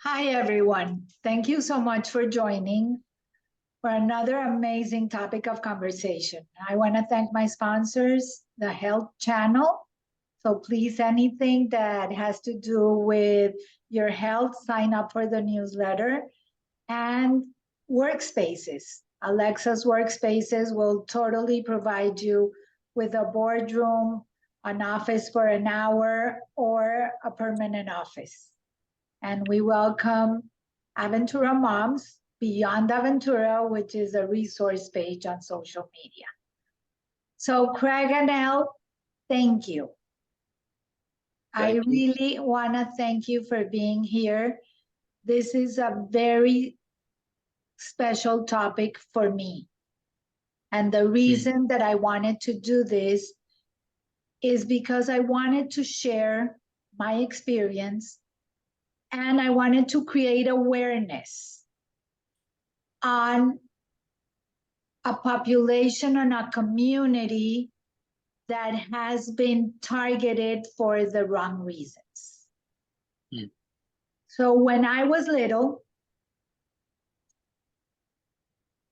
Hi, everyone. Thank you so much for joining for another amazing topic of conversation. I want to thank my sponsors, the Health Channel. So please, anything that has to do with your health, sign up for the newsletter. And Workspaces. Alexa's Workspaces will totally provide you with a boardroom, an office for an hour, or a permanent office. And we welcome Aventura Moms, Beyond Aventura, which is a resource page on social media. So Craig and Elle, thank you. I really want to thank you for being here. This is a very special topic for me. And the reason that I wanted to do this is because I wanted to share my experience and I wanted to create awareness on a population and a community that has been targeted for the wrong reasons. So when I was little,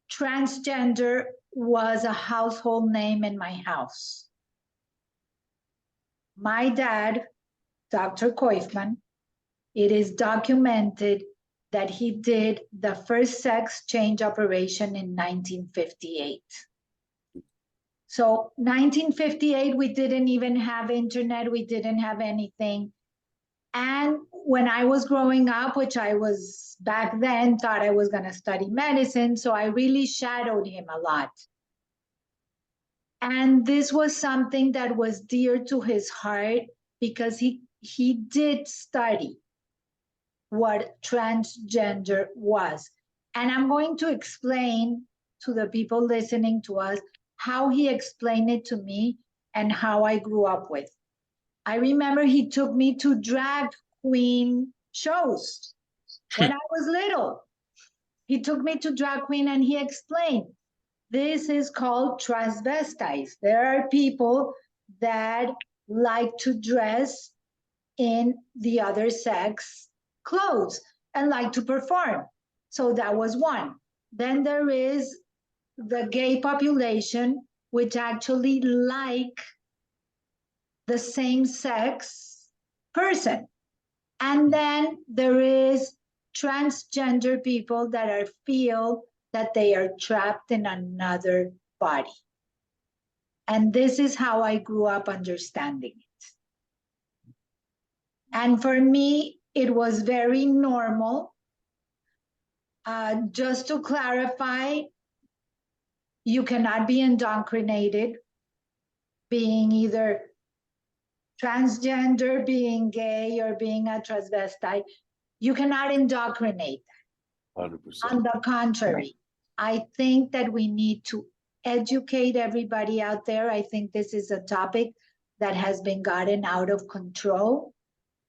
transgender was a household name in my house. My dad, Dr. Coiffman, it is documented that he did the first sex change operation in 1958. So 1958, we didn't even have internet, we didn't have anything. And when I was growing up, which I was back then, thought I was gonna study medicine, so I really shadowed him a lot. And this was something that was dear to his heart because he did study what transgender was. And I'm going to explain to the people listening to us how he explained it to me and how I grew up with. I remember he took me to drag queen shows when I was little. He took me to drag queen and he explained, this is called transvestites. There are people that like to dress in the other sex clothes and like to perform. So that was one. Then there is the gay population, which actually like the same sex person. And then there is transgender people that feel that they are trapped in another body. And this is how I grew up understanding it. And for me, it was very normal. Just to clarify, you cannot be indoctrinated being either transgender, being gay, or being a transvestite. You cannot indoctrinate that. 100%. On the contrary, I think that we need to educate everybody out there. I think this is a topic that has been gotten out of control.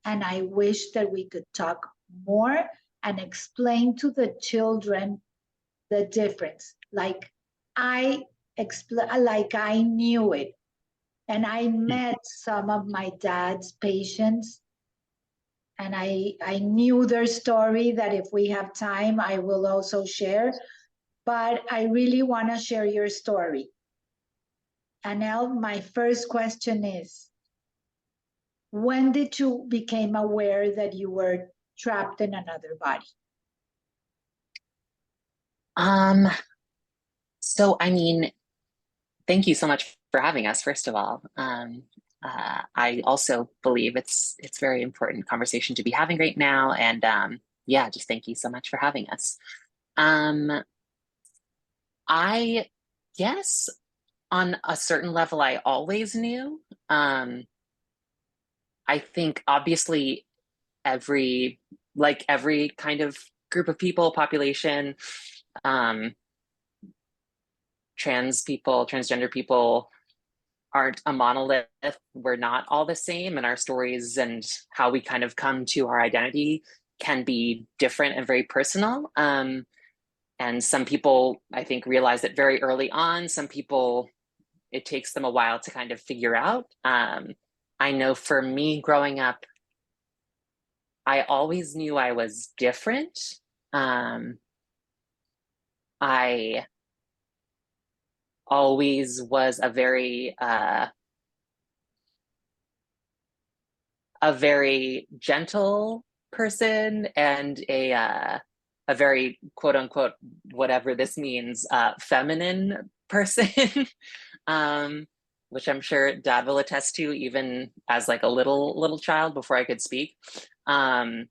And I wish that we could talk more and explain to the children the difference. Like I knew it. And I met some of my dad's patients and I knew their story that if we have time, I will also share. But I really want to share your story. Anel, my first question is, when did you become aware that you were trapped in another body? So, I mean, thank you so much for having us, first of all. I also believe it's very important conversation to be having right now. And yeah, just thank you so much for having us. I guess on a certain level, I always knew. I think obviously every kind of group of people, population, trans people, transgender people aren't a monolith. We're not all the same, and our stories and how we kind of come to our identity can be different and very personal. And some people, I think, realize it very early on. Some people, it takes them a while to kind of figure out. I know for me growing up, I always knew I was different. I always was a very gentle person and a very quote unquote, whatever this means, feminine person, which I'm sure Dad will attest to, even as like a little child before I could speak. And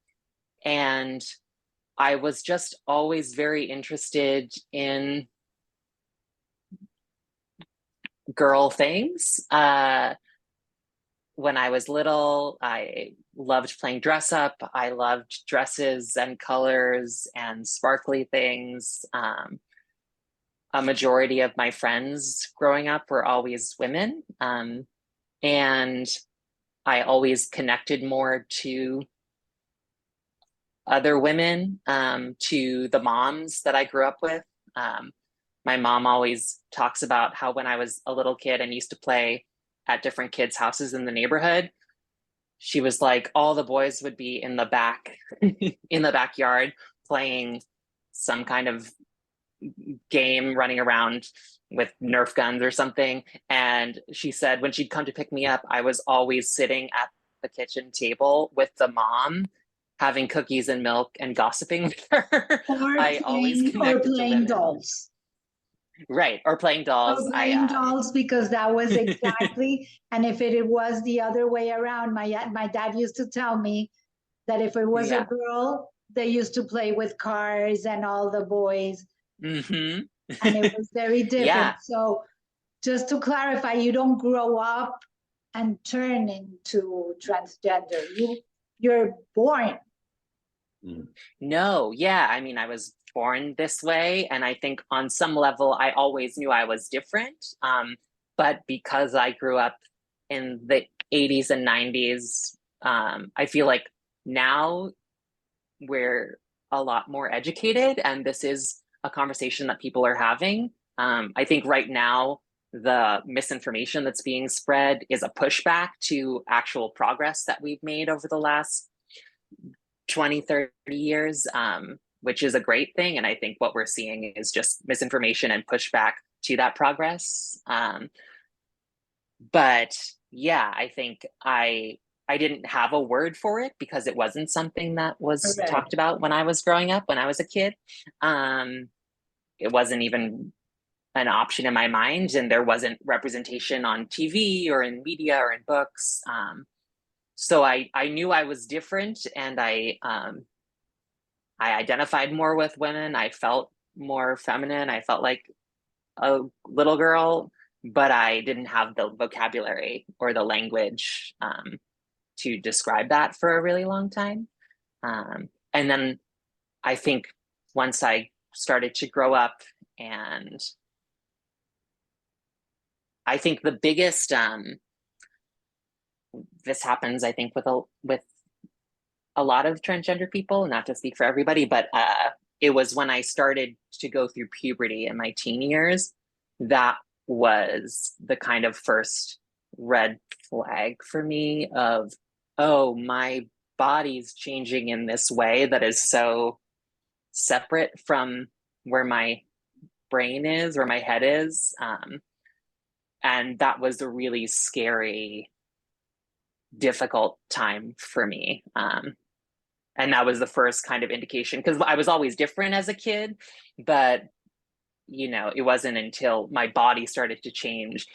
I was just always very interested in girl things. When I was little, I loved playing dress up. I loved dresses and colors and sparkly things. A majority of my friends growing up were always women. And I always connected more to other women, to the moms that I grew up with. My mom always talks about how when I was a little kid and used to play at different kids' houses in the neighborhood, she was like, all the boys would be in the back, in the backyard playing some kind of game, running around with Nerf guns or something. And she said when she'd come to pick me up, I was always sitting at the kitchen table with the mom, having cookies and milk and gossiping with her. I always connected to women. Dolls. Right, or playing dolls. Or playing dolls, because that was exactly, and if it was the other way around, my dad used to tell me that if it was a girl, they used to play with cars and all the boys. And it was very different. Yeah. So just to clarify, you don't grow up and turn into transgender. You're born. No, yeah. I mean, I was born this way, and I think on some level I always knew I was different. But because I grew up in the 80s and 90s, I feel like now we're a lot more educated, and this is a conversation that people are having. I think right now the misinformation that's being spread is a pushback to actual progress that we've made over the last 20, 30 years, which is a great thing. And I think what we're seeing is just misinformation and pushback to that progress. But yeah, I think I didn't have a word for it because it wasn't something that was talked about when I was growing up, when I was a kid. It wasn't even an option in my mind, and there wasn't representation on TV or in media or in books. So I knew I was different, and I identified more with women. I felt more feminine. I felt like a little girl, but I didn't have the vocabulary or the language to describe that for a really long time. And then I think once I started to grow up, and I think the biggest, this happens, I think, with a lot of transgender people, not to speak for everybody, but it was when I started to go through puberty in my teen years, that was the kind of first red flag for me of, oh, my body's changing in this way that is so separate from where my brain is, where my head is. And that was a really scary, difficult time for me. And that was the first kind of indication, because I was always different as a kid, but you know, it wasn't until my body started to change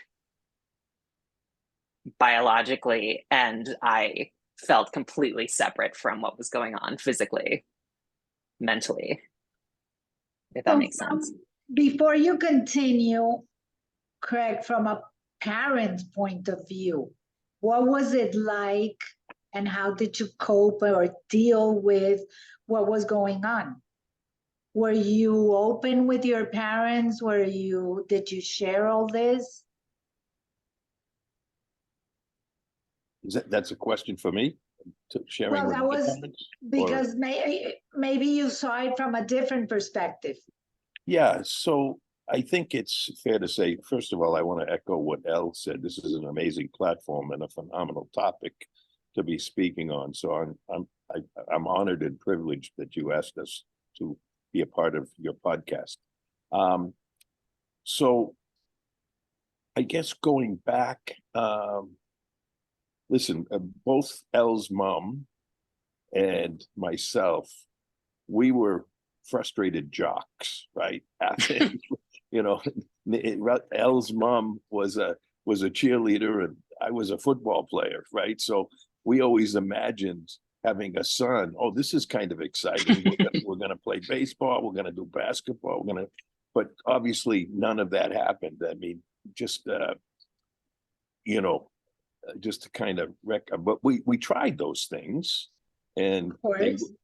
biologically and I felt completely separate from what was going on physically, mentally, if that makes sense. Before you continue, Craig, from a parent's point of view, what was it like and how did you cope or deal with what was going on? Were you open with your parents? Did you share all this? That's a question for me? Sharing well, that was parents, because maybe you saw it from a different perspective. Yeah, so I think it's fair to say, first of all, I want to echo what Elle said. This is an amazing platform and a phenomenal topic to be speaking on. So I'm I'm honored and privileged that you asked us to be a part of your podcast. So I guess going back, listen, both Elle's mom and myself, we were frustrated jocks, right? You know, Elle's mom was a cheerleader and I was a football player, right? So we always imagined having a son. Oh, this is kind of exciting. We're gonna play baseball. We're gonna do basketball. But obviously none of that happened. I mean, just you know, just to kind of but we tried those things, and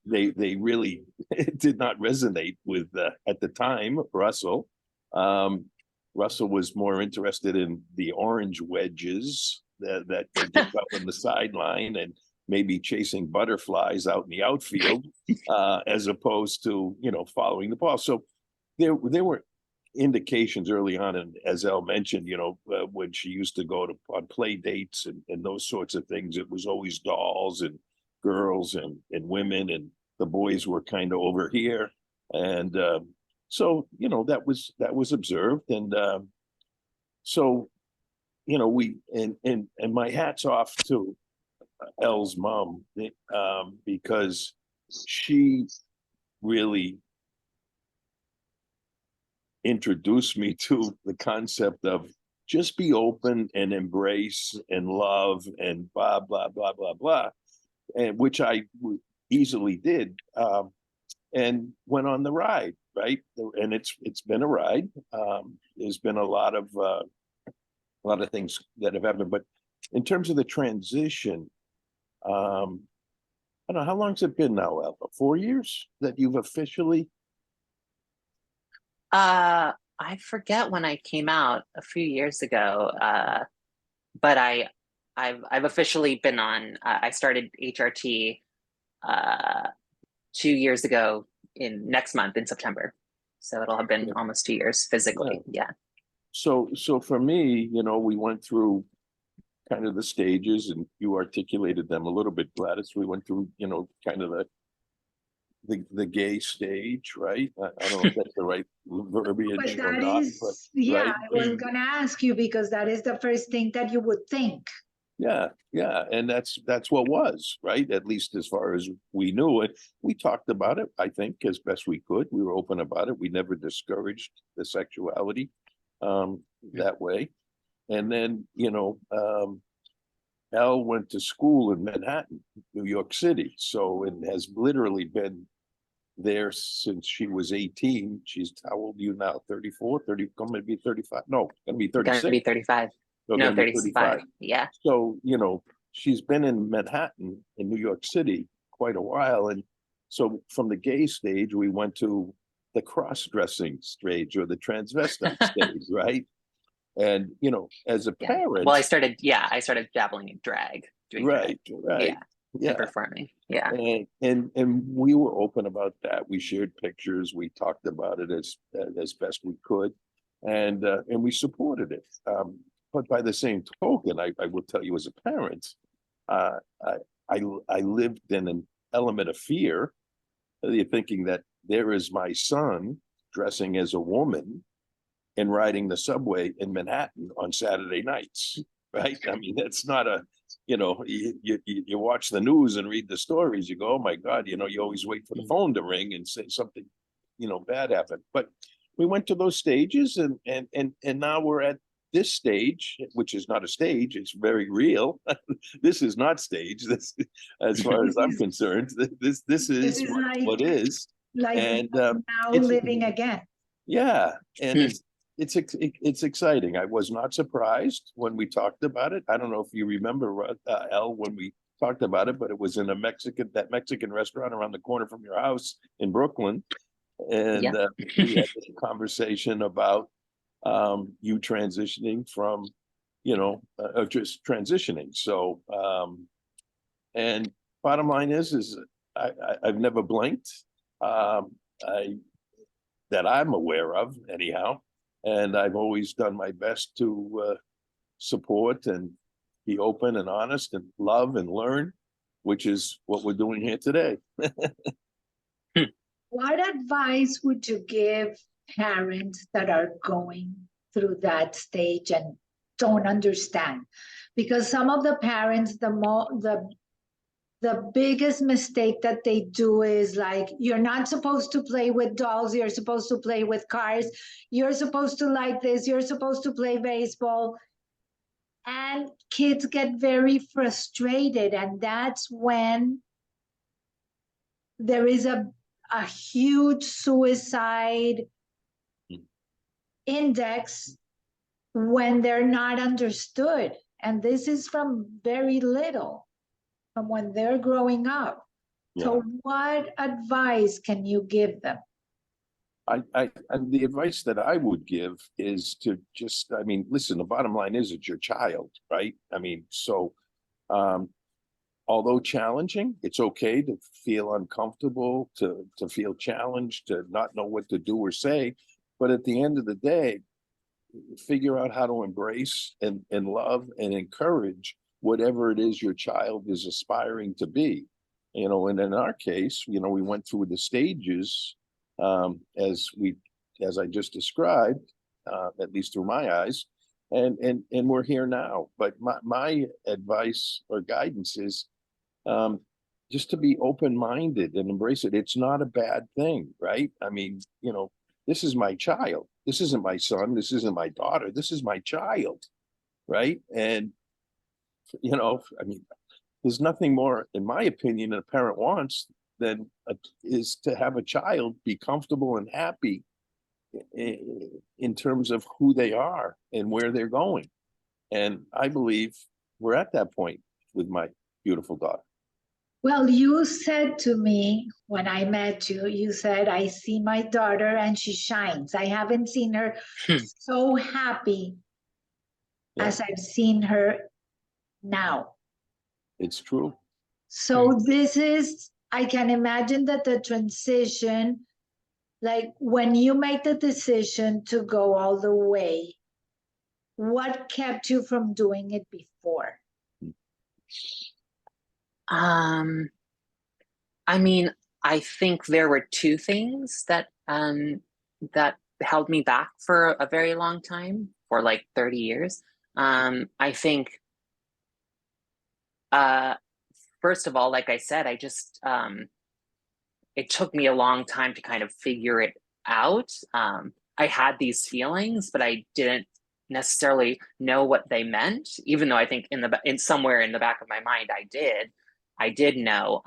they really did not resonate with at the time Russell. Russell was more interested in the orange wedges that could get up on the sideline and maybe chasing butterflies out in the outfield, as opposed to, you know, following the ball. So there were indications early on, and as Elle mentioned, you know, when she used to go on play dates and those sorts of things, it was always dolls and girls and women, and the boys were kind of over here. And so, you know, that was observed. And so, you know, and my hat's off to Elle's mom, because she really introduced me to the concept of just be open and embrace and love and blah, blah, blah, blah, blah, and which I easily did, and went on the ride, right? And it's been a ride. There's been a lot of things that have happened, but in terms of the transition, I don't know, how long's it been now, Elle? 4 years that you've officially? I forget when I came out a few years ago, but I've officially been on. I started HRT 2 years ago next month in September, so it'll have been almost 2 years physically. Yeah. So for me, you know, we went through kind of the stages, and you articulated them a little bit, Gladys. We went through, you know, kind of the gay stage, right? I don't know if that's the right verbiage or not, but yeah, right? I was gonna ask you, because that is the first thing that you would think. Yeah, and that's what was, right? At least as far as we knew it. We talked about it, I think, as best we could. We were open about it. We never discouraged the sexuality that way. And then, you know, Elle went to school in Manhattan, New York City. So it has literally been there since she was 18. She's, how old are you now? 34, 30, going to be 35. No, going to be 36. Going to be 35. So no, 35. Yeah. So, you know, she's been in Manhattan, in New York City, quite a while. And so from the gay stage, we went to the cross-dressing stage, or the transvestite stage, right? And, you know, as a parent. Well, I started dabbling in drag. Doing right. drag. Yeah. Performing. Yeah. And we were open about that. We shared pictures. We talked about it as best we could. And we supported it. But by the same token, I will tell you, as a parent, I lived in an element of fear. You're thinking that there is my son dressing as a woman and riding the subway in Manhattan on Saturday nights, right? I mean, that's not a, you know, you watch the news and read the stories, you go, oh my God, you know, you always wait for the phone to ring and say something, you know, bad happened. But we went to those stages, and now we're at this stage, which is not a stage, it's very real. This is not stage. This, as far as I'm concerned, this is what is. Like, and now living again. Yeah, and it's exciting. I was not surprised when we talked about it. I don't know if you remember, Elle, when we talked about it, but it was in that Mexican restaurant around the corner from your house in Brooklyn. And we had a conversation about you transitioning from, you know, just transitioning. So, and bottom line is I've never blinked. That I'm aware of, anyhow. And I've always done my best to support and be open and honest and love and learn. which is what we're doing here today. What advice would you give parents that are going through that stage and don't understand? Because some of the parents, the biggest mistake that they do is like, you're not supposed to play with dolls, you're supposed to play with cars, you're supposed to like this, you're supposed to play baseball. And kids get very frustrated, and that's when there is a huge suicide index when they're not understood. And this is from very little, from when they're growing up. Yeah. So what advice can you give them? And the advice that I would give is to just, I mean, listen, the bottom line is it's your child, right? I mean, so although challenging, it's okay to feel uncomfortable, to feel challenged, to not know what to do or say. But at the end of the day, figure out how to embrace and love and encourage whatever it is your child is aspiring to be. You know, and in our case, you know, we went through the stages as I just described, at least through my eyes, and we're here now. But my advice or guidance is just to be open-minded and embrace it. It's not a bad thing, right? I mean, you know, this is my child. This isn't my son. This isn't my daughter. This is my child, right? And, you know, I mean, there's nothing more, in my opinion, a parent wants than is to have a child be comfortable and happy in terms of who they are and where they're going. And I believe we're at that point with my beautiful daughter. Well, you said to me when I met you, you said, I see my daughter and she shines. I haven't seen her so happy as I've seen her now. It's true. So this is, I can imagine that the transition, like when you make the decision to go all the way, what kept you from doing it before? I mean, I think there were two things that that held me back for a very long time, for like 30 years. I think, first of all, like I said, I just, it took me a long time to kind of figure it out. I had these feelings, but I didn't necessarily know what they meant, even though I think in somewhere in the back of my mind, I did know,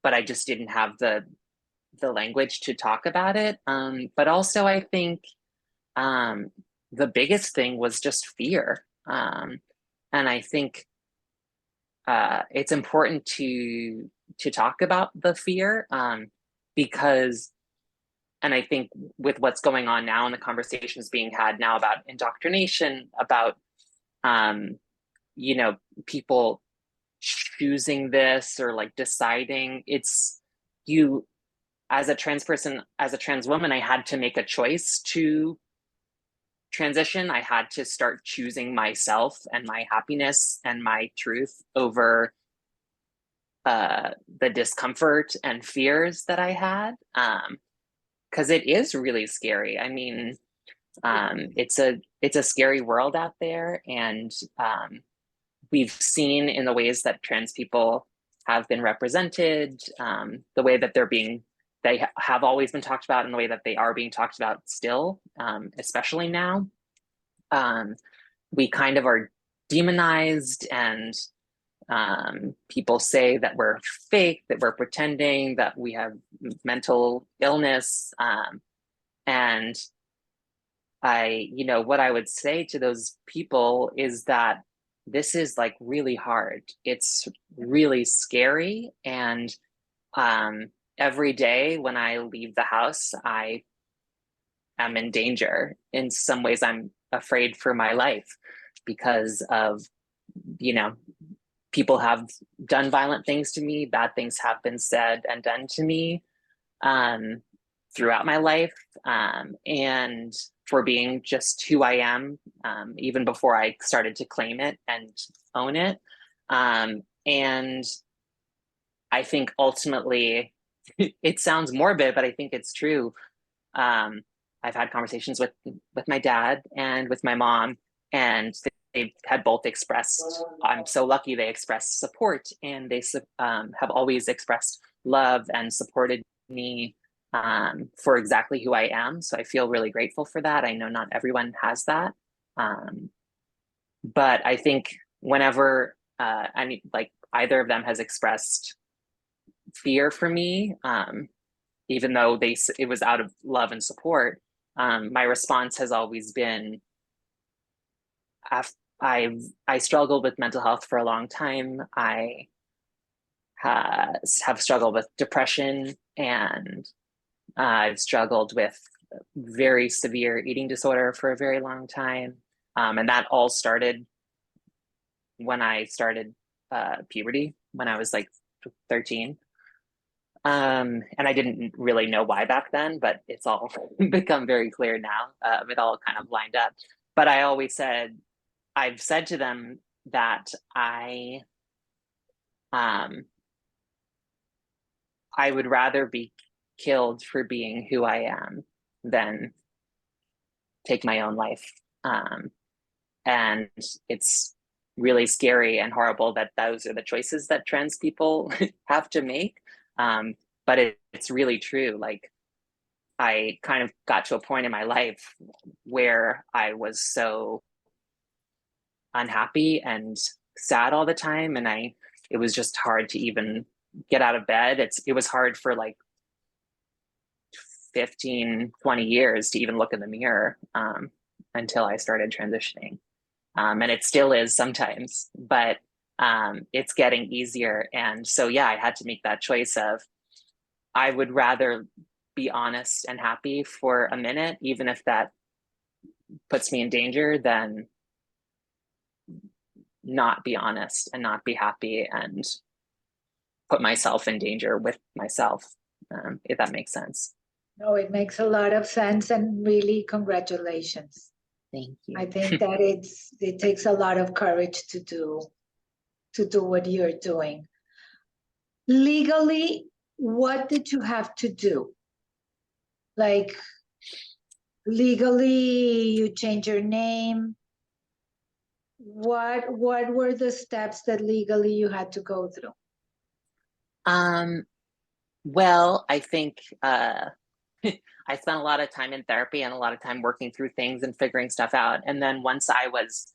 but I just didn't have the language to talk about it. But also I think the biggest thing was just fear. And I think it's important to talk about the fear, because, and I think with what's going on now and the conversations being had now about indoctrination, about, you know, people choosing this or like deciding, it's you, as a trans person, as a trans woman, I had to make a choice to transition. I had to start choosing myself and my happiness and my truth over the discomfort and fears that I had, because it is really scary. I mean, it's a scary world out there, and we've seen in the ways that trans people have been represented, the way that they have always been talked about, and the way that they are being talked about still, especially now. We kind of are demonized, and people say that we're fake, that we're pretending, that we have mental illness. And you know, what I would say to those people is that this is like really hard. It's really scary. And every day when I leave the house, I am in danger. In some ways, I'm afraid for my life because of, you know, people have done violent things to me, bad things have been said and done to me throughout my life, and for being just who I am, even before I started to claim it and own it. And I think ultimately, it sounds morbid, but I think it's true. I've had conversations with my dad and with my mom, and they had both expressed, I'm so lucky they expressed support, and they have always expressed love and supported me for exactly who I am. So I feel really grateful for that. I know not everyone has that. But I think whenever like either of them has expressed fear for me, even though it was out of love and support, my response has always been, I struggled with mental health for a long time. I have struggled with depression, and I've struggled with very severe eating disorder for a very long time. And that all started when I started puberty, when I was like 13. And I didn't really know why back then, but it's all become very clear now. It all kind of lined up. But I've said to them that I would rather be killed for being who I am than take my own life. And it's really scary and horrible that those are the choices that trans people have to make. But it's really true. Like, I kind of got to a point in my life where I was so unhappy and sad all the time, and it was just hard to even get out of bed. It was hard for like 15, 20 years to even look in the mirror until I started transitioning. And it still is sometimes, but it's getting easier. And so, yeah, I had to make that choice of, I would rather be honest and happy for a minute, even if that puts me in danger, than not be honest and not be happy and put myself in danger with myself, if that makes sense. No, it makes a lot of sense, and really congratulations. Thank you. I think that it takes a lot of courage to do what you're doing. Legally, what did you have to do? Like, legally, you change your name. What were the steps that legally you had to go through? Well, I think I spent a lot of time in therapy and a lot of time working through things and figuring stuff out. And then once I was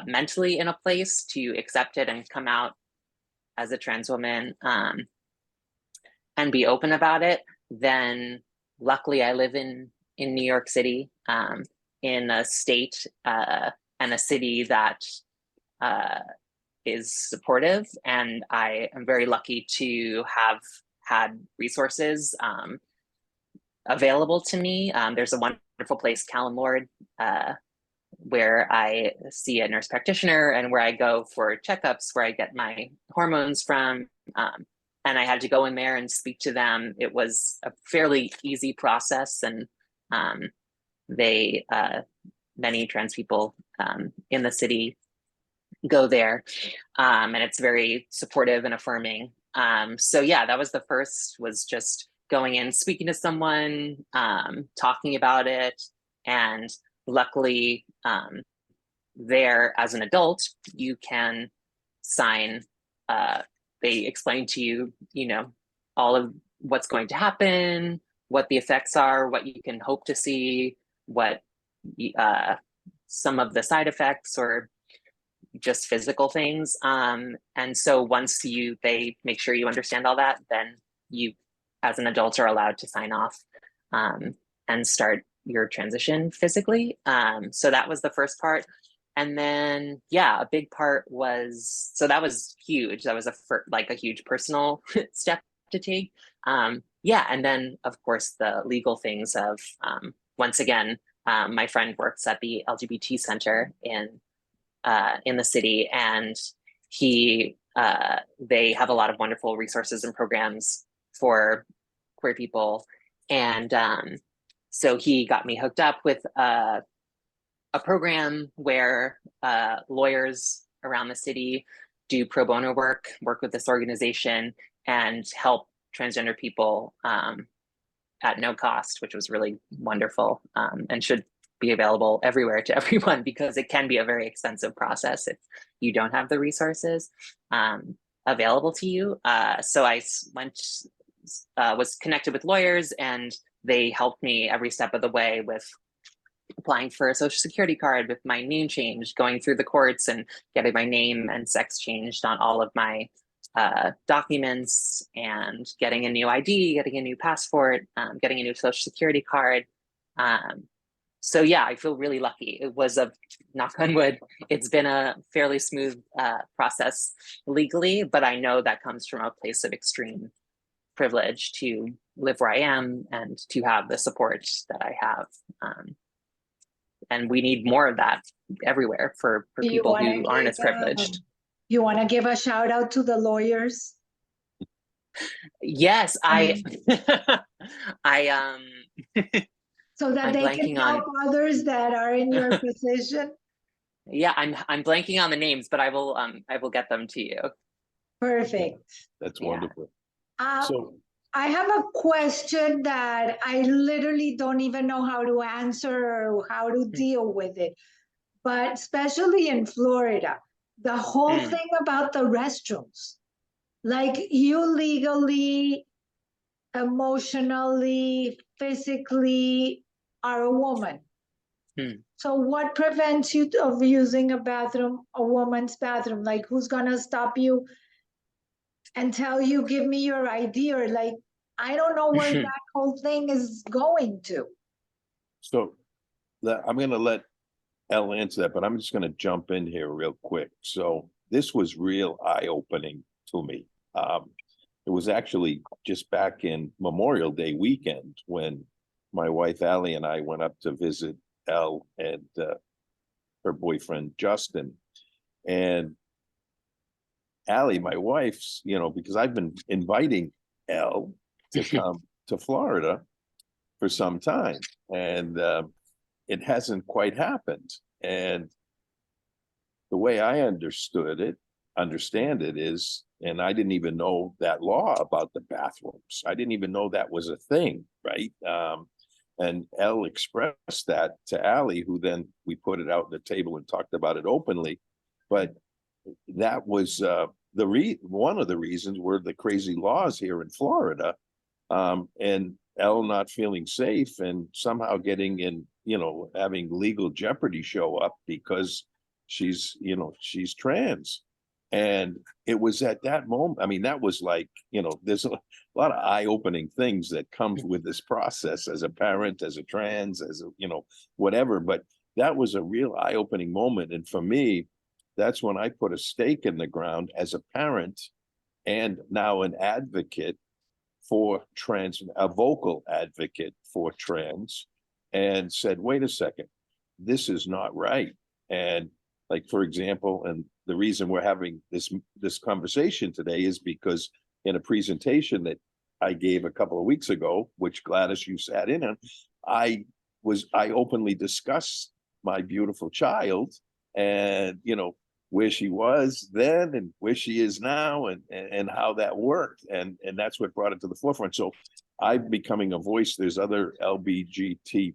mentally in a place to accept it and come out as a trans woman and be open about it, then luckily I live in New York City, in a state and a city that is supportive. And I am very lucky to have had resources available to me. There's a wonderful place, Callan Lord, where I see a nurse practitioner and where I go for checkups, where I get my hormones from. And I had to go in there and speak to them. It was a fairly easy process, and many trans people in the city go there, and it's very supportive and affirming. So yeah, that was the first, was just going in, speaking to someone, talking about it. And luckily, there, as an adult, you can sign, they explain to you, all of what's going to happen, what the effects are, what you can hope to see, what some of the side effects or just physical things. And so once they make sure you understand all that, then you, as an adult, are allowed to sign off and start your transition physically. So that was the first part. And then, yeah, a big part was, so that was huge. That was a huge personal step to take. Yeah, and then of course the legal things of, once again, my friend works at the LGBT center in the city, and they have a lot of wonderful resources and programs for queer people. And so he got me hooked up with a program where lawyers around the city do pro bono work with this organization, and help transgender people at no cost, which was really wonderful, and should be available everywhere to everyone, because it can be a very expensive process if you don't have the resources available to you. So I was connected with lawyers, and they helped me every step of the way with applying for a social security card, with my name change, going through the courts and getting my name and sex changed on all of my documents, and getting a new ID, getting a new passport, getting a new social security card. So yeah, I feel really lucky. It was a, knock on wood, it's been a fairly smooth process legally, but I know that comes from a place of extreme privilege to live where I am and to have the support that I have. And we need more of that everywhere for people who aren't as privileged. You want to give a shout out to the lawyers? Yes, I so that I'm they can help others that are in your position. Yeah, I'm blanking on the names, but I will get them to you. Perfect. That's wonderful. So I have a question that I literally don't even know how to answer or how to deal with it. But especially in Florida, the whole thing about the restrooms, like you legally, emotionally, physically are a woman. So what prevents you of using a bathroom, a woman's bathroom? Like, who's gonna stop you and tell you, give me your ID? Or like, I don't know where that whole thing is going to. So I'm gonna let Elle answer that, but I'm just gonna jump in here real quick. So this was real eye-opening to me. It was actually just back in Memorial Day weekend when my wife Allie and I went up to visit Elle and her boyfriend Justin. And Allie, my wife's, because I've been inviting Elle to come to Florida for some time, and it hasn't quite happened. And the way I understand it is, and I didn't even know that law about the bathrooms. I didn't even know that was a thing, right? And Elle expressed that to Allie, who then we put it out on the table and talked about it openly. But that was one of the reasons were the crazy laws here in Florida, and Elle not feeling safe and somehow getting in, having legal jeopardy show up because she's trans. And it was at that moment, I mean, that was like, there's a lot of eye-opening things that comes with this process as a parent, as a trans, as a, whatever. But that was a real eye-opening moment. And for me, that's when I put a stake in the ground as a parent and now an advocate for trans, a vocal advocate for trans, and said, wait a second, this is not right. And like, for example, and the reason we're having this conversation today is because in a presentation that I gave a couple of weeks ago, which Gladys, you sat in on, I openly discussed my beautiful child and, where she was then and where she is now and how that worked. And that's what brought it to the forefront. So I'm becoming a voice. There's other LGBTQ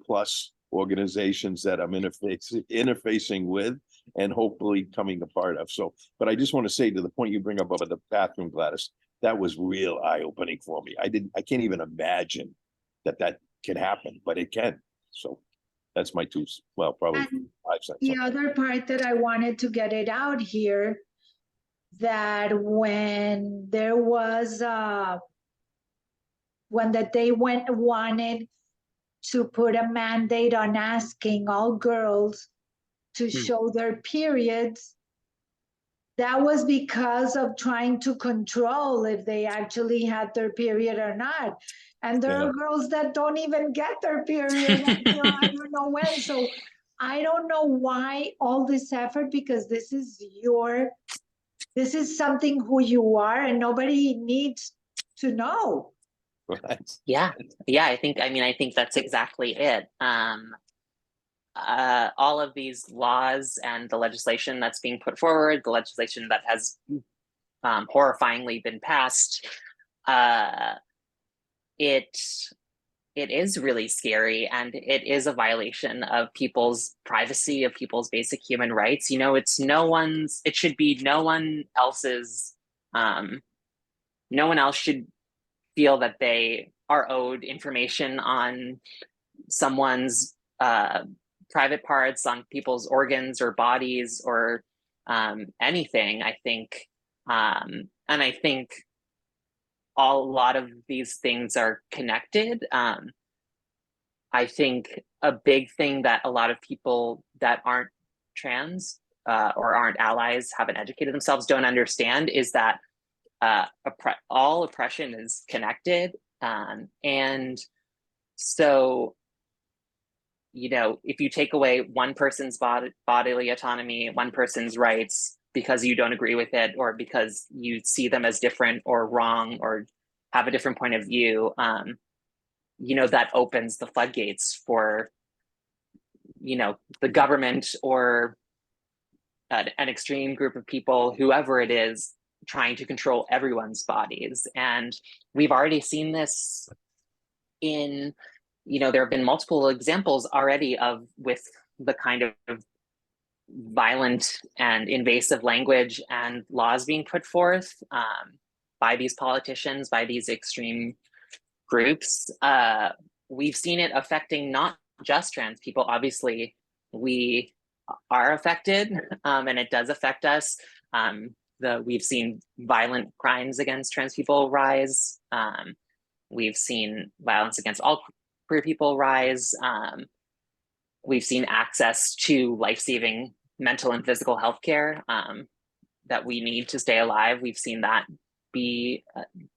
plus organizations that I'm interfacing with and hopefully coming a part of. So, but I just want to say, to the point you bring up about the bathroom, Gladys, that was real eye-opening for me. I can't even imagine that can happen, but it can. So that's my probably 5 cents. The other part that I wanted to get it out here, that when there was wanted to put a mandate on asking all girls to show their periods, that was because of trying to control if they actually had their period or not. And there are girls that don't even get their period until I don't know when. So I don't know why all this effort, because this is something who you are and nobody needs to know. Right. Yeah. I think that's exactly it. all of these laws and the legislation that's being put forward, the legislation that has horrifyingly been passed, it is really scary, and it is a violation of people's privacy, of people's basic human rights. You know, it should be no one else's, no one else should feel that they are owed information on someone's private parts, on people's organs or bodies or anything, I think. And I think a lot of these things are connected. I think a big thing that a lot of people that aren't trans or aren't allies, haven't educated themselves, don't understand is that all oppression is connected. And so, you know, if you take away one person's bodily autonomy, one person's rights, because you don't agree with it, or because you see them as different or wrong or have a different point of view, you know, that opens the floodgates for, you know, the government or an extreme group of people, whoever it is, trying to control everyone's bodies. And we've already seen this in, you know, there have been multiple examples already of with the kind of violent and invasive language and laws being put forth by these politicians, by these extreme groups. We've seen it affecting not just trans people. Obviously, we are affected, and it does affect us. We've seen violent crimes against trans people rise. We've seen violence against all queer people rise. We've seen access to life-saving mental and physical health care that we need to stay alive. We've seen that be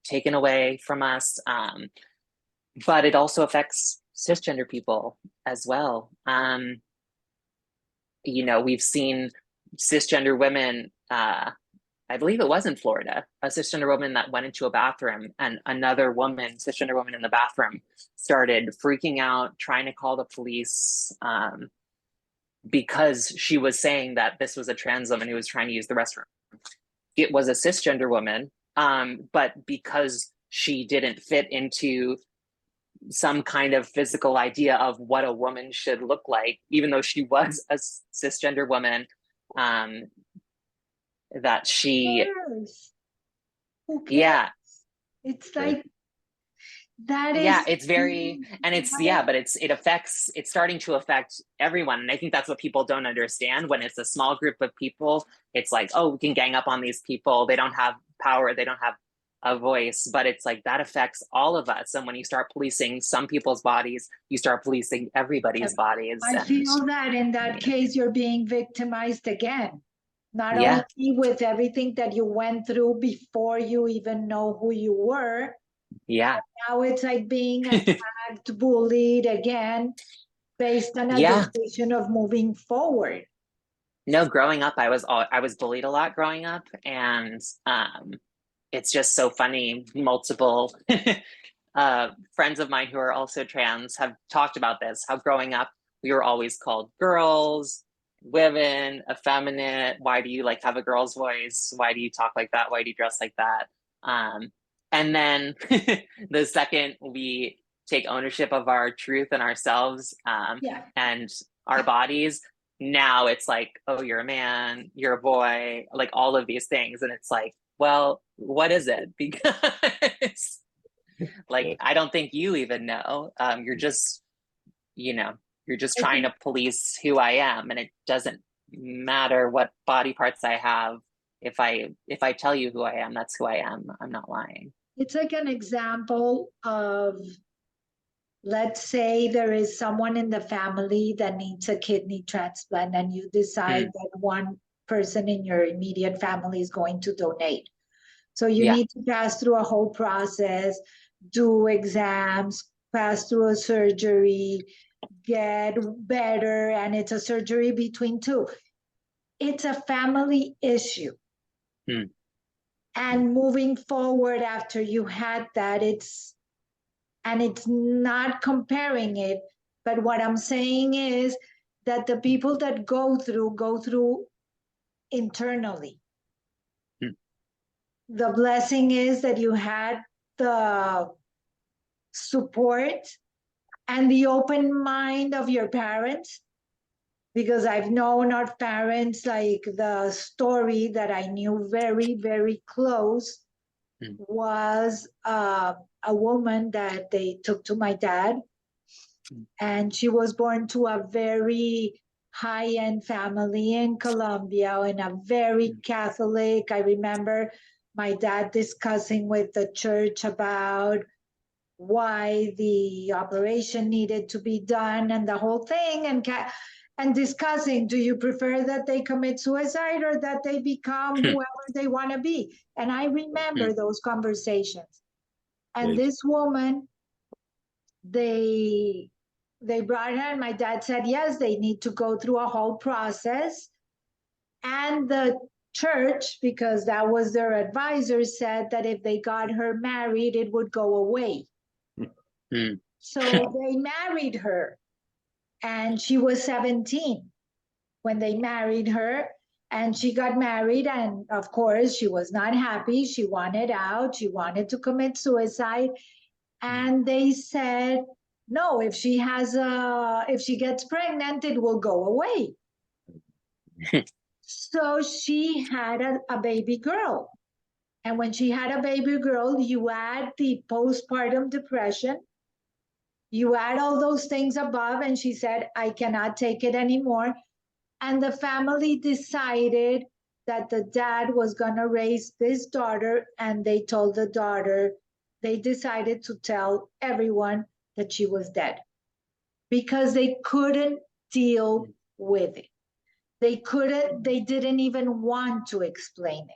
taken away from us. But it also affects cisgender people as well. You know, we've seen cisgender women, I believe it was in Florida, a cisgender woman that went into a bathroom and another woman, cisgender woman in the bathroom, started freaking out, trying to call the police because she was saying that this was a trans woman who was trying to use the restroom. It was a cisgender woman, but because she didn't fit into some kind of physical idea of what a woman should look like, even though she was a cisgender woman, that she, Who cares? yeah, It's like that is, yeah, it's very, and it's, yeah, but it's starting to affect everyone. And I think that's what people don't understand. When it's a small group of people, it's like, oh, we can gang up on these people. They don't have power. They don't have a voice, but it's like that affects all of us. And when you start policing some people's bodies, you start policing everybody's bodies. I feel that in that case, you're being victimized again. Not only with everything that you went through before you even know who you were. Yeah. Now it's like being attacked, bullied again, based on a decision of moving forward. No, growing up, I was bullied a lot growing up, and it's just so funny. Multiple friends of mine who are also trans have talked about this, how growing up, we were always called girls, women, effeminate. Why do you like have a girl's voice? Why do you talk like that? Why do you dress like that? And then the second we take ownership of our truth and ourselves and our bodies, now it's like, oh, you're a man, you're a boy, like all of these things. And it's like, well, what is it? Because like, I don't think you even know. You're just, you know, you're just trying to police who I am. And it doesn't matter what body parts I have. If I tell you who I am, that's who I am. I'm not lying. It's like an example of, let's say there is someone in the family that needs a kidney transplant, and you decide that one person in your immediate family is going to donate. So you need to pass through a whole process, do exams, pass through a surgery, get better, and it's a surgery between two. It's a family issue. And moving forward after you had that, it's not comparing it, but what I'm saying is that the people that go through internally. The blessing is that you had the support and the open mind of your parents, because I've known of parents, like the story that I knew very, very close was a woman that they took to my dad, and she was born to a very high-end family in Colombia, and a very Catholic. I remember my dad discussing with the church about why the operation needed to be done and the whole thing, and discussing, do you prefer that they commit suicide or that they become whoever they want to be? And I remember those conversations. And this woman, they brought her, and my dad said, yes, they need to go through a whole process. And the church, because that was their advisor, said that if they got her married, it would go away. So they married her, and she was 17 when they married her, and she got married, and of course she was not happy. She wanted out. She wanted to commit suicide. And they said, no, if she gets pregnant, it will go away. So she had a baby girl. And when she had a baby girl, you add the postpartum depression, you add all those things above, and she said, I cannot take it anymore. And the family decided that the dad was going to raise this daughter, and they told the daughter, they decided to tell everyone that she was dead because they couldn't deal with it. They didn't even want to explain it.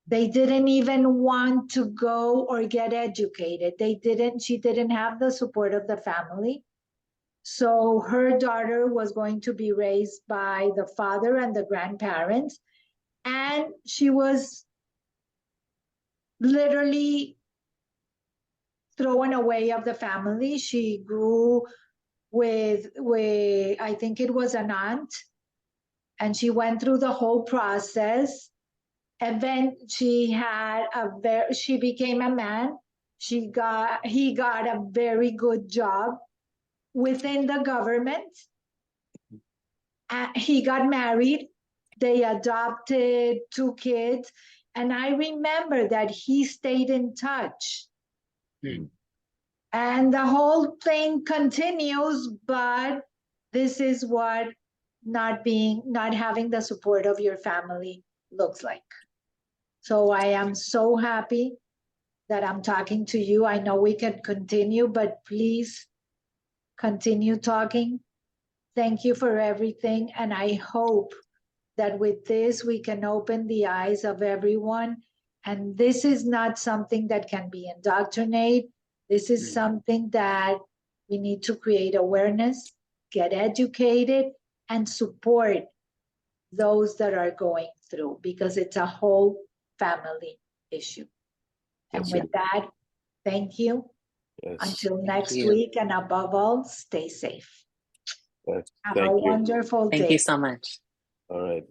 They didn't even want to go or get educated. She didn't have the support of the family. So her daughter was going to be raised by the father and the grandparents. And she was literally thrown away of the family. She grew with I think it was an aunt, and she went through the whole process. And then she became a man. He got a very good job within the government. He got married. They adopted 2 kids. And I remember that he stayed in touch. And the whole thing continues, but this is what not having the support of your family looks like. So I am so happy that I'm talking to you. I know we can continue, but please continue talking. Thank you for everything. And I hope that with this, we can open the eyes of everyone. And this is not something that can be indoctrinated. This is something that we need to create awareness, get educated, and support those that are going through, because it's a whole family issue. And with that, thank you. Until next week, and above all, stay safe. Have a wonderful day. Thank you so much. All right.